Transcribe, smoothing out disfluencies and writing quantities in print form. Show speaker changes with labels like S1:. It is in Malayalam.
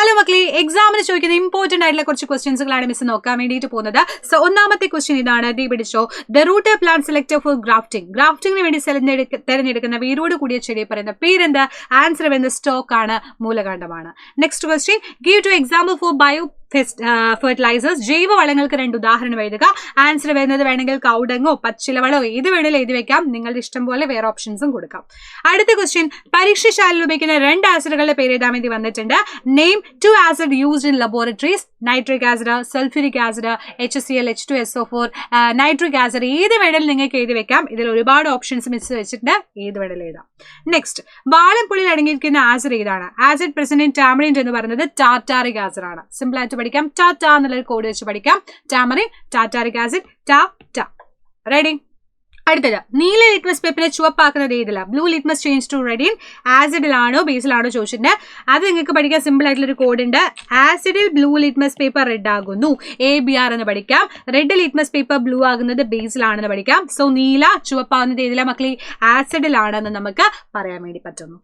S1: ഹലോ മക്കളെ, എക്സാമിന് ചോദിക്കുന്ന ഇമ്പോർട്ടന്റ് ആയിട്ടുള്ള കുറച്ച് ക്വസ്റ്റ്യൻസുകളാണ് മിസ് നോക്കാൻ വേണ്ടിയിട്ട് പോകുന്നത്. സോ ഒന്നാമത്തെ ക്വസ്റ്റ്യൻ ഇതാണ്, ദീ പിടിച്ചോ. The root plant selector for grafting. ഗ്രാഫ്റ്റിംഗിന് വേണ്ടി തെരഞ്ഞെടുക്കുന്ന വേരോട് കൂടിയ ചെടിയെ പറയുന്ന പേരെന്ത്? ആൻസർ വരുന്ന സ്റ്റോക്ക് ആണ്, മൂലകാണ്ഡമാണ്. Next question, give two example for biofertilisers. ജൈവ വളങ്ങൾക്ക് 2 ഉദാഹരണം എഴുതുക. ആൻസർ വരുന്നത് വേണമെങ്കിൽ കൗഡങ്ങോ പച്ചിലവളോ ഏത് വേണേലും എഴുതി വെക്കാം. നിങ്ങളുടെ ഇഷ്ടം പോലെ വേറെ ഓപ്ഷൻസും കൊടുക്കാം. അടുത്ത ക്വസ്റ്റ്യൻ, പരീക്ഷശാലയിൽ ഉപയോഗിക്കുന്ന 2 ആസിഡുകളുടെ പേര് എഴുതാൻ വേണ്ടി വന്നിട്ടുണ്ട്. Name 2 acid used in laboratories. Nitric acid, sulphuric acid, HCl, H2SO4, nitric acid ഏത് വേണേലും നിങ്ങൾക്ക് എഴുതി വെക്കാം. ഇതിൽ ഒരുപാട് ഓപ്ഷൻസ് മിസ് വെച്ചിട്ടുണ്ട്, ഏത് വേണേലും എഴുതാം. നെക്സ്റ്റ്, വാളംപുള്ളിൽ അടങ്ങിയിരിക്കുന്ന ആസിഡ് ഏതാണ്? ആസിഡ് പ്രസന്റ് ഇൻ ടാമറിൻഡ് എന്ന് പറയുന്നത് ടാർട്ടാറിക് ആസിഡ് ആണ്. സിമ്പിൾ ആയിട്ട് പഠിക്കാം. ടാറ്റ എന്നുള്ള കോഡ് വെച്ച് പഠിക്കാം. ടാമറിൻ, ടാർട്ടാറിക് ആസിഡ്, ടാ. റെഡി? അടുത്തത്, നീല ലിറ്റ്മസ് പേപ്പറിനെ ചുവപ്പാക്കുന്നത് ഏതില? Blue litmus change to red in ആസിഡിലാണോ ബേസിലാണോ ചോദിച്ചിട്ടുണ്ട്. അത് നിങ്ങൾക്ക് പഠിക്കാൻ സിമ്പിൾ ആയിട്ടുള്ള ഒരു കോഡ് ഉണ്ട്. ആസിഡിൽ ബ്ലൂ ലിറ്റ്മസ് പേപ്പർ റെഡ് ആകുന്നു, ABR എന്ന് പഠിക്കാം. റെഡ് ലിറ്റ്മസ് പേപ്പർ ബ്ലൂ ആകുന്നത് ബേസിലാണെന്ന് പഠിക്കാം. സോ നീല ചുവപ്പാകുന്നത് ഏതില മക്കളെ? ആസിഡിലാണെന്ന് നമുക്ക് പറയാൻ വേണ്ടി പറ്റുന്നു.